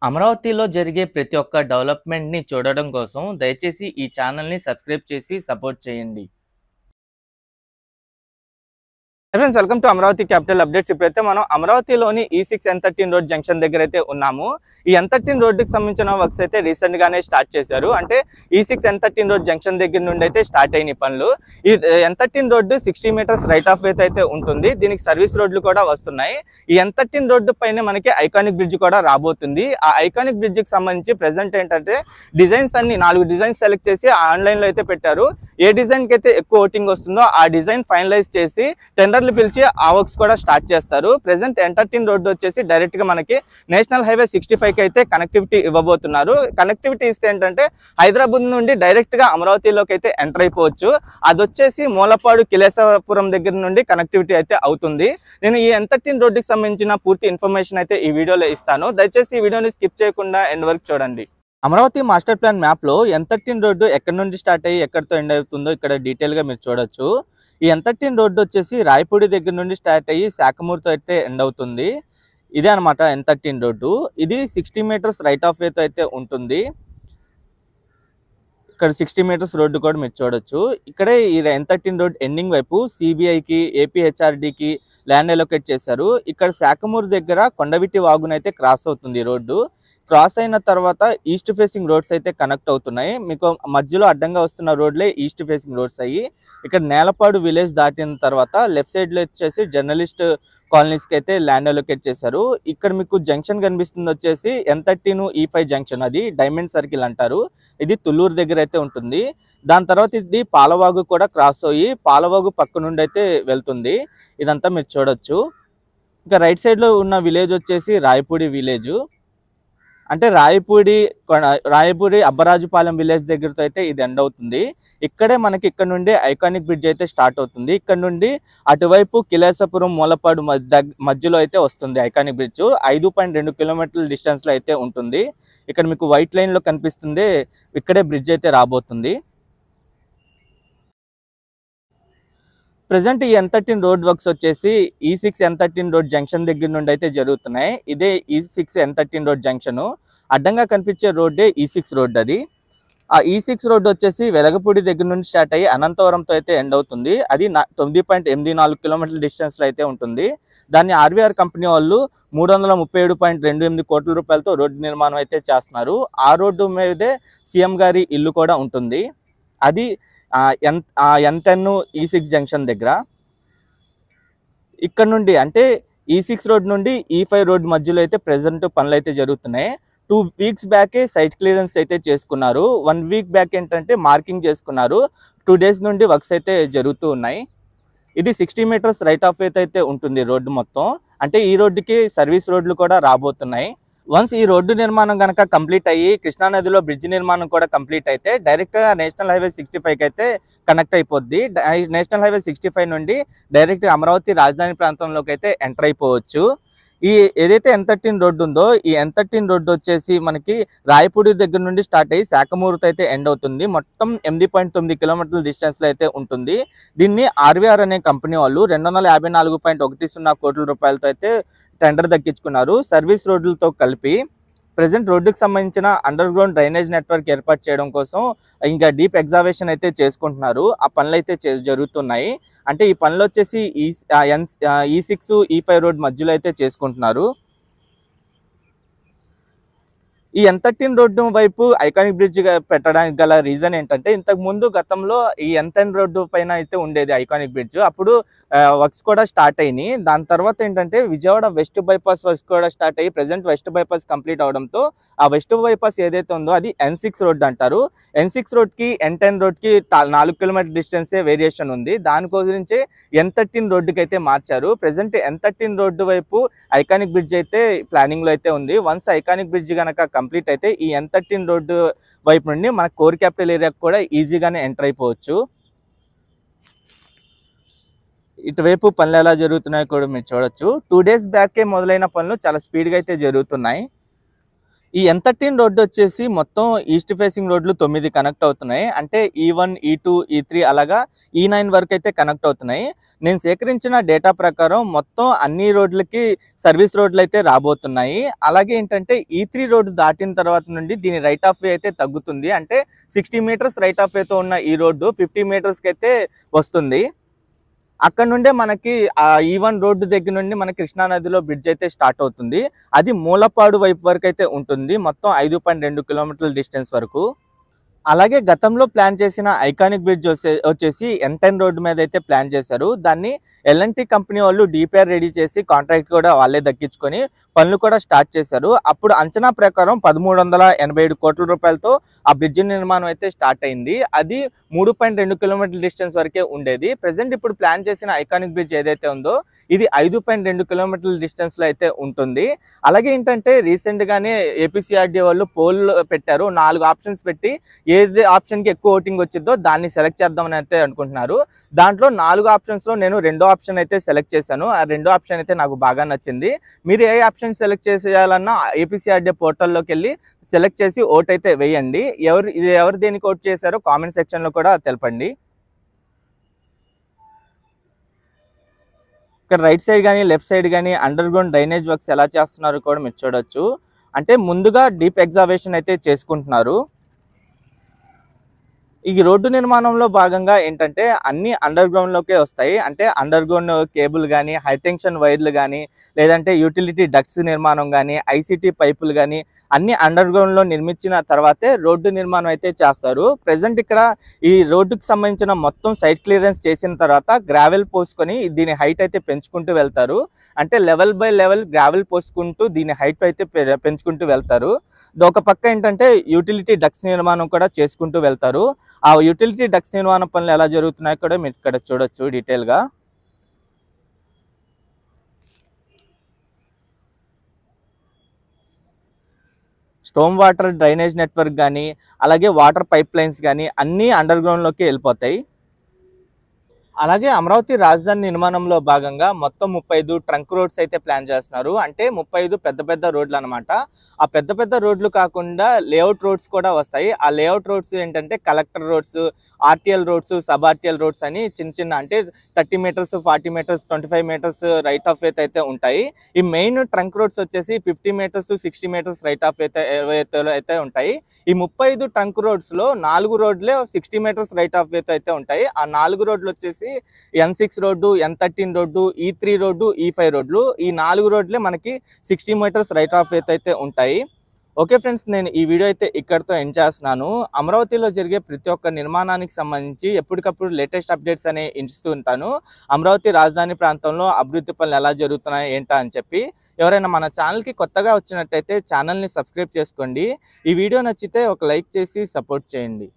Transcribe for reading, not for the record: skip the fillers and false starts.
అమరావతిలో జరిగే ప్రతి ఒక్క డెవలప్‌మెంట్‌ని చూడడం కోసం దయచేసి ఈ ఛానల్‌ని సబ్స్క్రైబ్ చేసి సపోర్ట్ చేయండి. Friends welcome to Amaravati capital updates. ఇప్పుడైతే మనం అమరావతిలోని E6 N13 రోడ్ జంక్షన్ దగ్గర అయితే ఉన్నాము. ఈ N13 రోడ్డుకి సంబంధించిన వర్క్స్ అయితే రీసెంట్ గానే స్టార్ట్ చేశారు. అంటే E6 N13 రోడ్ జంక్షన్ దగ్గర నుండి అయితే స్టార్ట్ అయిన పనులు. ఈ N13 road 60 metres right of way అయితే ఉంటుంది. దీనికి సర్వీస్ రోడ్లు కూడా వస్తున్నాయి. ఈ N13 రోడ్డు పైన మనకి ఐకానిక్ బ్రిడ్జ్ కూడా రాబోతుంది. ఆ ఐకానిక్ బ్రిడ్జ్ కి సంబంధించి ప్రెజెంట్ ఏంటంటే డిజైన్స్ అన్ని 4 డిజైన్స్ సెలెక్ట్ చేసి ఆన్లైన్ లో అయితే పెట్టారు. ఏ డిజైన్ కి అయితే ఎక్కువ ఓటింగ్ వస్తుందో ఆ డిజైన్ ఫైనలైజ్ చేసి టెండర్లు పిలిచి ఆ వర్క్స్ కూడా స్టార్ట్ చేస్తారు. ప్రెజెంట్ N13 రోడ్డు వచ్చేసి డైరెక్ట్ గా మనకి నేషనల్ హైవే 65 కి అయితే కనెక్టివిటీ ఇవ్వబోతున్నారు. కనెక్టివిటీ ఇస్తే ఏంటంటే హైదరాబాద్ నుండి డైరెక్ట్ గా అమరావతిలోకి అయితే ఎంటర్ అయిపోవచ్చు. అది వచ్చేసి మూలపాడు కిలేసాపురం దగ్గర నుండి కనెక్టివిటీ అయితే అవుతుంది. నేను ఈ N13 రోడ్డుకి సంబంధించిన పూర్తి ఇన్ఫర్మేషన్ అయితే ఈ వీడియోలో ఇస్తాను. దయచేసి ఈ వీడియోని స్కిప్ చేయకుండా ఎండ్ వరకు చూడండి. అమరావతి మాస్టర్ ప్లాన్ మ్యాప్ లో N13 రోడ్డు ఎక్కడి నుండి స్టార్ట్ అయ్యి ఎక్కడితో ఎండ్ అవుతుందో ఇక్కడ డీటెయిల్ గా మీరు చూడొచ్చు. ఈ N13 రోడ్డు వచ్చేసి రాయపూడి దగ్గర నుండి స్టార్ట్ అయ్యి శాఖమూరుతో అయితే ఎండ్ అవుతుంది. ఇదే అనమాట N13 రోడ్డు. ఇది 60 మీటర్స్ రైట్ ఆఫ్ వేతో అయితే ఉంటుంది. ఇక్కడ 60 మీటర్స్ రోడ్డు కూడా మీరు చూడొచ్చు. ఇక్కడే ఈ N13 రోడ్ ఎండింగ్ వైపు సిబిఐకి ఏపీహెచ్ఆర్డికి ల్యాండ్ అలొకేట్ చేశారు. ఇక్కడ శాఖమూరు దగ్గర కొండవిటి వాగునైతే క్రాస్ అవుతుంది రోడ్డు. క్రాస్ అయిన తర్వాత ఈస్ట్ ఫేసింగ్ రోడ్స్ అయితే కనెక్ట్ అవుతున్నాయి. మీకు మధ్యలో అడ్డంగా వస్తున్న రోడ్లే ఈస్ట్ ఫేసింగ్ రోడ్స్ అయ్యి ఇక్కడ నేలపాడు విలేజ్ దాటిన తర్వాత లెఫ్ట్ సైడ్ లో వచ్చేసి జర్నలిస్ట్ కాలనీస్ కి అయితే ల్యాండ్ అలొకేట్ చేశారు. ఇక్కడ మీకు జంక్షన్ కనిపిస్తుంది వచ్చేసి N13 E5 జంక్షన్, అది డైమండ్ సర్కిల్ అంటారు. ఇది తుళ్ళూరు దగ్గర అయితే ఉంటుంది. దాని తర్వాత ఇది పాలవాగు కూడా క్రాస్ అయ్యి పాలవాగు పక్క నుండి అయితే వెళ్తుంది. ఇదంతా మీరు చూడొచ్చు. ఇంకా రైట్ సైడ్ లో ఉన్న విలేజ్ వచ్చేసి రాయపూడి విలేజ్. అంటే రాయపూడి అబ్బరాజుపాలెం విలేజ్ దగ్గరతో అయితే ఇది ఎండ్ అవుతుంది. ఇక్కడే మనకి ఇక్కడ నుండి ఐకానిక్ బ్రిడ్జ్ అయితే స్టార్ట్ అవుతుంది. ఇక్కడ నుండి అటువైపు కిలేసాపురం మూలపాడు మధ్యలో అయితే వస్తుంది ఐకానిక్ బ్రిడ్జ్. 5.2 కిలోమీటర్ల డిస్టెన్స్ లో అయితే ఉంటుంది. ఇక్కడ మీకు వైట్ లైన్ లో కనిపిస్తుంది, ఇక్కడే బ్రిడ్జ్ అయితే రాబోతుంది. ప్రెసెంట్ ఈ N13 రోడ్ వర్క్స్ వచ్చేసి E6 N13 రోడ్ జంక్షన్ దగ్గర నుండి అయితే జరుగుతున్నాయి. ఇదే E6 N13 రోడ్ జంక్షన్. అడ్డంగా కనిపించే రోడ్డే E6 రోడ్. అది ఆ E6 రోడ్ వచ్చేసి వెలగపూడి దగ్గర నుండి స్టార్ట్ అయ్యి అనంతవరంతో అయితే ఎండ్ అవుతుంది. అది 9.84 కిలోమీటర్ల డిస్టెన్స్ లో అయితే ఉంటుంది. దాన్ని ఆర్వీఆర్ కంపెనీ వాళ్ళు 337.28 కోట్ల రూపాయలతో రోడ్డు నిర్మాణం అయితే చేస్తున్నారు. ఆ రోడ్డు మీదే సీఎం గారి ఇల్లు కూడా ఉంటుంది. అది N10 E6 జంక్షన్ దగ్గర. ఇక్కడ నుండి అంటే E6 రోడ్ నుండి E5 రోడ్ మధ్యలో అయితే ప్రెసెంట్ పనులు అయితే జరుగుతున్నాయి. 2 వీక్స్ బ్యాకే సైట్ క్లియరెన్స్ అయితే చేసుకున్నారు. 1 వీక్ బ్యాక్ ఏంటంటే మార్కింగ్ చేసుకున్నారు. 2 డేస్ నుండి వర్క్స్ అయితే జరుగుతూ ఉన్నాయి. ఇది 60 మీటర్స్ రైట్ ఆఫ్ వే అయితే ఉంటుంది రోడ్డు మొత్తం. అంటే ఈ రోడ్డుకి సర్వీస్ రోడ్లు కూడా రాబోతున్నాయి. వన్స్ ఈ రోడ్డు నిర్మాణం కనుక కంప్లీట్ అయ్యి కృష్ణానదిలో బ్రిడ్జ్ నిర్మాణం కూడా కంప్లీట్ అయితే డైరెక్ట్ గా నేషనల్ హైవే 65 అయితే కనెక్ట్ అయిపోద్ది. నేషనల్ హైవే 65 నుండి డైరెక్ట్ అమరావతి రాజధాని ప్రాంతంలోకి అయితే ఎంటర్ అయిపోవచ్చు. ఈ ఏదైతే N13 రోడ్డు ఉందో ఈ N13 రోడ్డు వచ్చేసి మనకి రాయపూడి దగ్గర నుండి స్టార్ట్ అయ్యి శాఖమూరుతో అయితే ఎండ్ అవుతుంది. మొత్తం 8.9 కిలోమీటర్ల డిస్టెన్స్ లో అయితే ఉంటుంది. దీన్ని ఆర్వీఆర్ అనే కంపెనీ వాళ్ళు 254.10 కోట్ల రూపాయలతో అయితే టెండర్ దక్కించుకున్నారు. సర్వీస్ రోడ్లతో కలిపి ప్రెసెంట్ రోడ్డుకి సంబంధించిన అండర్ గ్రౌండ్ డ్రైనేజ్ నెట్వర్క్ ఏర్పాటు చేయడం కోసం ఇంకా డీప్ ఎగ్జావేషన్ అయితే చేసుకుంటున్నారు. ఆ పనులు అయితే జరుగుతున్నాయి. అంటే ఈ పనులు వచ్చేసి E6 E5 రోడ్ మధ్యలో అయితే చేసుకుంటున్నారు. ఈ N13 రోడ్డు వైపు ఐకానిక్ బ్రిడ్జ్ పెట్టడానికి గల రీజన్ ఏంటంటే ఇంతకు ముందు గతంలో ఈ N10 రోడ్డు పైన అయితే ఉండేది ఐకానిక్ బ్రిడ్జ్. అప్పుడు వర్క్స్ కూడా స్టార్ట్ అయినాయి. దాని తర్వాత ఏంటంటే విజయవాడ వెస్ట్ బైపాస్ వర్క్స్ కూడా స్టార్ట్ అయ్యి ప్రెసెంట్ వెస్ట్ బైపాస్ కంప్లీట్ అవడంతో ఆ వెస్ట్ బైపాస్ ఏదైతే ఉందో అది N6 రోడ్ అంటారు. N6 రోడ్ కి N10 రోడ్ కి 4 కిలోమీటర్ డిస్టెన్స్ వేరియేషన్ ఉంది. దాని గురించి N13 రోడ్డుకి అయితే మార్చారు. ప్రెసెంట్ N13 రోడ్డు వైపు ఐకానిక్ బ్రిడ్జ్ అయితే ప్లానింగ్ లో అయితే ఉంది. వన్స్ ఐకానిక్ బ్రిడ్జ్ కనుక కంప్లీట్ అయితే ఈ N13 రోడ్డు వైపు నుండి మన కోర్ క్యాపిటల్ ఏరియాకి కూడా ఈజీగానే ఎంటర్ అయిపోవచ్చు. ఇటువైపు పనులు ఎలా జరుగుతున్నాయో కూడా మీరు చూడొచ్చు. 2 డేస్ బ్యాకే మొదలైన పనులు చాలా స్పీడ్గా అయితే జరుగుతున్నాయి. ఈ N13 రోడ్డు వచ్చేసి మొత్తం ఈస్ట్ ఫేసింగ్ రోడ్లు 9 కనెక్ట్ అవుతున్నాయి. అంటే E1, E2, E3 అలాగా E9 వరకు అయితే కనెక్ట్ అవుతున్నాయి. నేను సేకరించిన డేటా ప్రకారం మొత్తం అన్ని రోడ్లకి సర్వీస్ రోడ్లు అయితే రాబోతున్నాయి. అలాగే ఏంటంటే E3 రోడ్డు దాటిన తర్వాత నుండి దీని రైట్ ఆఫ్ వే అయితే తగ్గుతుంది. అంటే 60 మీటర్స్ రైట్ ఆఫ్ వేతో ఉన్న ఈ రోడ్డు 50 మీటర్స్కి అయితే వస్తుంది. అక్కడ నుండే మనకి ఆ E1 రోడ్డు దగ్గర నుండి మన కృష్ణా నదిలో బ్రిడ్జ్ అయితే స్టార్ట్ అవుతుంది. అది మూలపాడు వైపు వరకు అయితే ఉంటుంది. మొత్తం 5.2 కిలోమీటర్ల డిస్టెన్స్ వరకు. అలాగే గతంలో ప్లాన్ చేసిన ఐకానిక్ బ్రిడ్జ్ వచ్చేసి N10 రోడ్డు మీద అయితే ప్లాన్ చేశారు. దాన్ని L&T కంపెనీ వాళ్ళు డీపీఆర్ రెడీ చేసి కాంట్రాక్ట్ కూడా వాళ్ళే దక్కించుకొని పనులు కూడా స్టార్ట్ చేశారు. అప్పుడు అంచనా ప్రకారం 1387 కోట్ల రూపాయలతో ఆ బ్రిడ్జ్ నిర్మాణం అయితే స్టార్ట్ అయింది. అది 3.2 కిలోమీటర్ల డిస్టెన్స్ వరకే ఉండేది. ప్రెసెంట్ ఇప్పుడు ప్లాన్ చేసిన ఐకానిక్ బ్రిడ్జ్ ఏదైతే ఉందో ఇది 5.2 కిలోమీటర్ల డిస్టెన్స్ లో అయితే ఉంటుంది. అలాగే ఏంటంటే రీసెంట్ గానే ఏపీసీఆర్డీఏ వాళ్ళు పోల్ పెట్టారు. 4 ఆప్షన్స్ పెట్టి ఏది ఆప్షన్ కి ఎక్కువ ఓటింగ్ వచ్చిందో దాన్ని సెలెక్ట్ చేద్దామని అయితే అనుకుంటున్నారు. దాంట్లో 4 ఆప్షన్స్ లో నేను రెండో ఆప్షన్ అయితే సెలెక్ట్ చేశాను. ఆ రెండో ఆప్షన్ అయితే నాకు బాగా నచ్చింది. మీరు ఏ ఆప్షన్ సెలెక్ట్ చేసేయాలన్నా ఏపీసీఆర్డీఏ పోర్టల్లోకి వెళ్ళి సెలెక్ట్ చేసి ఓట్ అయితే వేయండి. ఎవరు దేనికి ఓట్ చేశారో కామెంట్ సెక్షన్ లో కూడా తెలపండి. ఇక్కడ రైట్ సైడ్ కానీ లెఫ్ట్ సైడ్ కానీ అండర్ గ్రౌండ్ డ్రైనేజ్ వర్క్స్ ఎలా చేస్తున్నారో కూడా మీరు చూడొచ్చు. అంటే ముందుగా డీప్ ఎగ్జావేషన్ అయితే చేసుకుంటున్నారు. ఈ రోడ్డు నిర్మాణంలో భాగంగా ఏంటంటే అన్ని అండర్ గ్రౌండ్ లోకే వస్తాయి. అంటే అండర్ గ్రౌండ్ కేబుల్ కానీ హైటెన్షన్ వైర్లు కానీ లేదంటే యూటిలిటీ డక్ట్స్ నిర్మాణం కానీ ఐసీటీ పైపులు కానీ అన్ని అండర్ గ్రౌండ్ లో నిర్మించిన తర్వాతే రోడ్డు నిర్మాణం అయితే చేస్తారు. ప్రెసెంట్ ఇక్కడ ఈ రోడ్డుకి సంబంధించిన మొత్తం సైట్ క్లియరెన్స్ చేసిన తర్వాత గ్రావెల్ పోసుకొని దీని హైట్ అయితే పెంచుకుంటూ వెళ్తారు. అంటే లెవెల్ బై లెవెల్ గ్రావెల్ పోసుకుంటూ దీని హైట్ అయితే పెంచుకుంటూ వెళ్తారు. ఒక పక్క ఏంటంటే యూటిలిటీ డక్ట్స్ నిర్మాణం కూడా చేసుకుంటూ వెళ్తారు. ఆ యూటిలిటీ డక్ట్స్ నిర్మాణ పనులు ఎలా జరుగుతున్నాయో కూడా మీరు ఇక్కడ చూడొచ్చు డీటెయిల్ గా. స్టోమ్ వాటర్ డ్రైనేజ్ నెట్వర్క్ కానీ అలాగే వాటర్ పైప్ లైన్స్ కానీ అన్నీ అండర్ గ్రౌండ్ లోకి వెళ్ళిపోతాయి. అలాగే అమరావతి రాజధాని నిర్మాణంలో భాగంగా మొత్తం 35 ట్రంక్ రోడ్స్ అయితే ప్లాన్ చేస్తున్నారు. అంటే 35 పెద్ద పెద్ద రోడ్లు అనమాట. ఆ పెద్ద పెద్ద రోడ్లు కాకుండా లేఅవుట్ రోడ్స్ కూడా వస్తాయి. ఆ లేఅవుట్ రోడ్స్ ఏంటంటే collector roads, RTL roads, sub RTL roads అని చిన్న చిన్న అంటే 30 metres, 40 metres, 25 metres right of way అయితే ఉంటాయి. ఈ మెయిన్ ట్రంక్ రోడ్స్ వచ్చేసి 50 మీటర్స్, 60 మీటర్స్ రైట్ ఆఫ్ అయితే ఉంటాయి. ఈ 35 ట్రంక్ రోడ్స్ లో 4 రోడ్లే 60 మీటర్స్ రైట్ ఆఫ్ వే అయితే ఉంటాయి. ఆ 4 రోడ్లు వచ్చేసి N6 road, N13 road, E3 road, E5 రోడ్లు. ఈ 4 రోడ్లే మనకి 60 మీటర్స్ రైట్ ఆఫ్ వే అయితే ఉంటాయి. ఓకే ఫ్రెండ్స్, నేను ఈ వీడియో అయితే ఇక్కడితో ఎండ్ చేస్తున్నాను. అమరావతిలో జరిగే ప్రతి ఒక్క నిర్మాణానికి సంబంధించి ఎప్పటికప్పుడు లేటెస్ట్ అప్డేట్స్ అనే ఇస్తూ ఉంటాను. అమరావతి రాజధాని ప్రాంతంలో అభివృద్ధి పనులు ఎలా జరుగుతున్నాయి ఏంటా అని చెప్పి. ఎవరైనా మన ఛానల్కి కొత్తగా వచ్చినట్టయితే ఛానల్ని సబ్స్క్రైబ్ చేసుకోండి. ఈ వీడియో నచ్చితే ఒక లైక్ చేసి సపోర్ట్ చేయండి.